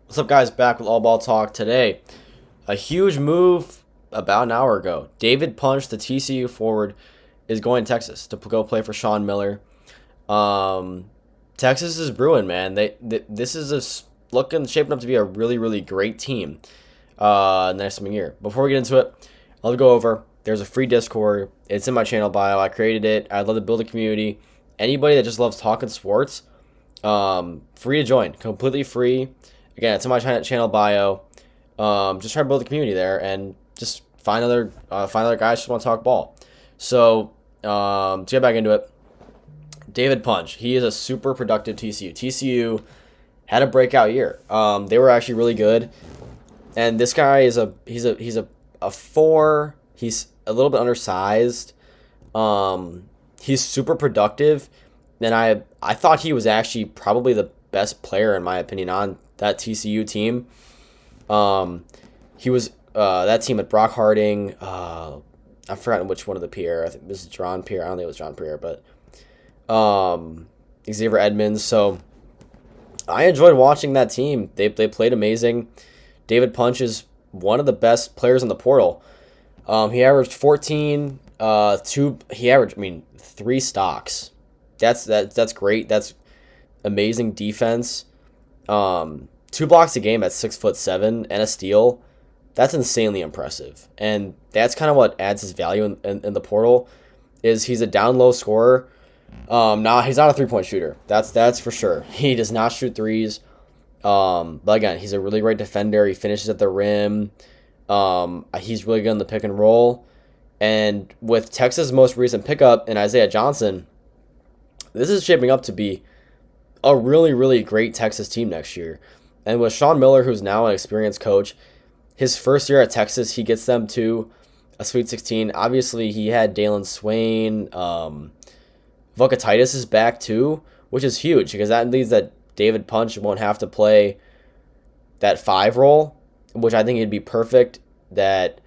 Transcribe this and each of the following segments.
What's up, guys? Back with All Ball Talk today. A huge move about an hour ago. David Punch, the TCU forward, is going to Texas to go play for Sean Miller. Um, Texas is brewing, man. This is shaping up to be a really great team. Next coming year. Before we get into it, I'll go over. There's a free Discord. It's in my channel bio. I created it. I'd love to build a community. Anybody that just loves talking sports, free to join, completely free. Again, it's in my channel bio. Just try to build a community there and just find other guys who just want to talk ball. So to get back into it, David Punch, he is a super productive TCU. TCU had a breakout year. They were actually really good, and this guy is a four. He's a little bit undersized. He's super productive, and I thought he was actually probably the best player in my opinion on that TCU team. He was that team at Brock Harding. I've forgotten which one of the Pierre. I think this is John Pierre. I don't think it was John Pierre, but Xavier Edmonds. So I enjoyed watching that team. They played amazing. David Punch is one of the best players in the portal. He averaged 14. Three stocks. That's great. That's amazing defense. 2 blocks a game at 6'7" and a steal. That's insanely impressive, and that's kind of what adds his value in the portal. Is he's a down low scorer. Now he's not a 3-point shooter. That's for sure. He does not shoot threes. But again, he's a really great defender. He finishes at the rim. He's really good in the pick and roll. And with Texas' most recent pickup in Isaiah Johnson, this is shaping up to be a really great Texas team next year. And with Sean Miller, who's now an experienced coach, his first year at Texas, he gets them to a Sweet 16. Obviously, he had Dalen Swain. Vukatitis is back too, which is huge because that means that David Punch won't have to play that 5 role, which I think it'd be perfect. That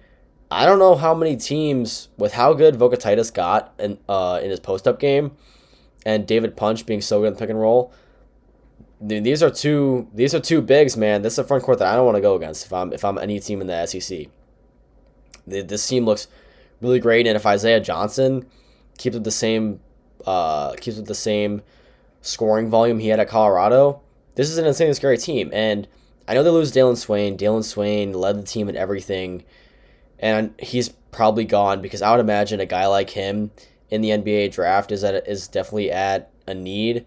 I don't know how many teams, with how good Vukatitis got in his post-up game, and David Punch being so good in pick and roll. These are two bigs, man. This is a front court that I don't want to go against if I'm any team in the SEC. This team looks really great, and if Isaiah Johnson keeps with the same scoring volume he had at Colorado, this is an insanely scary team. And I know they lose Dalen Swain. Dalen Swain led the team in everything, and he's probably gone because I would imagine a guy like him in the NBA draft is definitely at a need.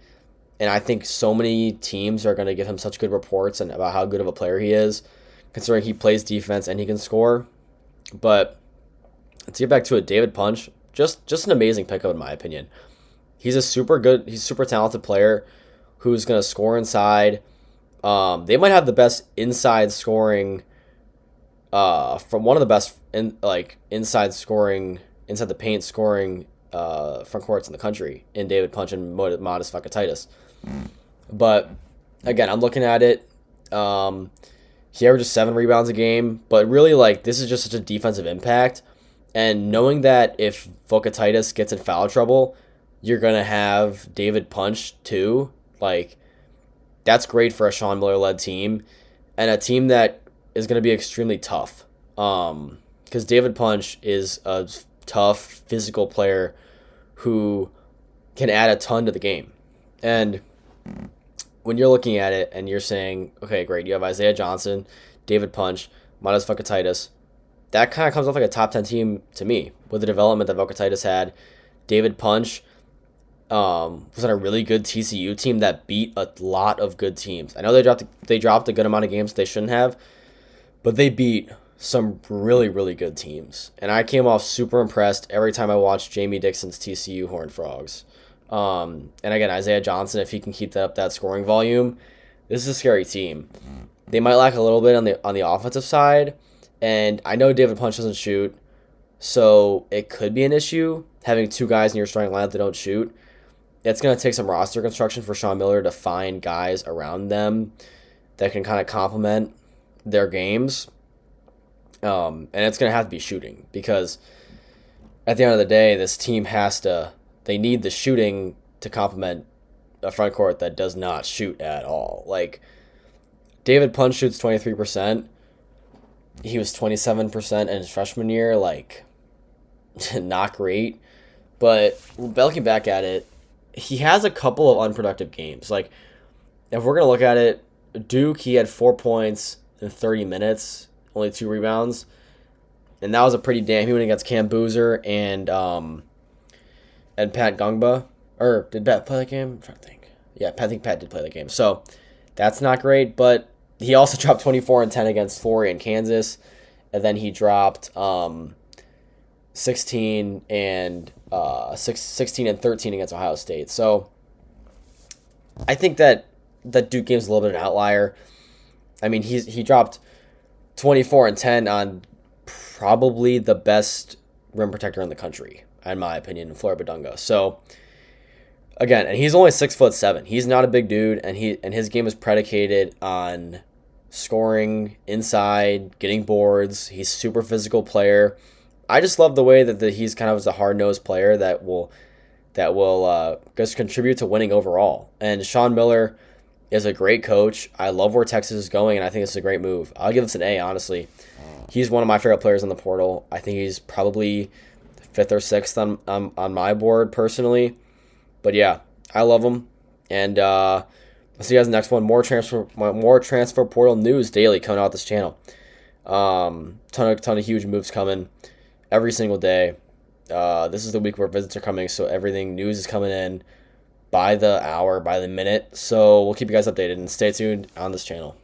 And I think so many teams are going to give him such good reports and about how good of a player he is, considering he plays defense and he can score. But to get back to it, David Punch, just an amazing pickup in my opinion. He's super talented player who's going to score inside. They might have the best inside scoring, from one of the best inside the paint scoring front courts in the country in David Punch and Modest Vukatitis. But again, I'm looking at it. He averages 7 rebounds a game, but really this is just such a defensive impact. And knowing that if Vukatitis gets in foul trouble, you're gonna have David Punch too. That's great for a Sean Miller led team and a team that is gonna be extremely tough. Because David Punch is a tough physical player who can add a ton to the game. And when you're looking at it and you're saying, okay, great, you have Isaiah Johnson, David Punch, Modest Vukatitis, that kind of comes off like a top 10 team to me with the development that Vukatitis had. David Punch was on a really good TCU team that beat a lot of good teams. I know they dropped a good amount of games they shouldn't have, but they beat some really good teams. And I came off super impressed every time I watched Jamie Dixon's TCU Horned Frogs. And again, Isaiah Johnson, if he can keep that scoring volume, this is a scary team. They might lack a little bit on the offensive side, and I know David Punch doesn't shoot, so it could be an issue having 2 guys in your starting lineup that don't shoot. It's going to take some roster construction for Sean Miller to find guys around them that can kind of complement their games. And it's going to have to be shooting because at the end of the day, this team they need the shooting to complement a front court that does not shoot at all. David Punch shoots 23%. He was 27% in his freshman year. Like, not great. But looking back at it, he has a couple of unproductive games. Like, if we're going to look at it, Duke, he had 4 points in 30 minutes, only 2 rebounds. And that was a pretty damn. He went against Cam Boozer and Pat Gungba. Or did Pat play that game? I'm trying to think. Yeah, I think Pat did play that game. So that's not great. But he also dropped 24 and 10 against Flory in Kansas. And then he dropped 16 and 16 and 13 against Ohio State. So I think that Duke game's a little bit of an outlier. I mean, he dropped 24 and 10 on probably the best rim protector in the country, in my opinion, Flory Badunga. So again, and he's only 6'7". He's not a big dude, and his game is predicated on scoring inside, getting boards. He's a super physical player. I just love the way that he's kind of a hard-nosed player that will just contribute to winning overall. And Sean Miller is a great coach. I love where Texas is going, and I think it's a great move. I'll give this an A, honestly. He's one of my favorite players in the portal. I think he's probably 5th or 6th on my board personally. But yeah, I love him. And I'll see you guys in the next one. More transfer portal news daily coming out this channel. Ton of huge moves coming every single day. This is the week where visits are coming, so news is coming in by the hour, by the minute. So we'll keep you guys updated and stay tuned on this channel.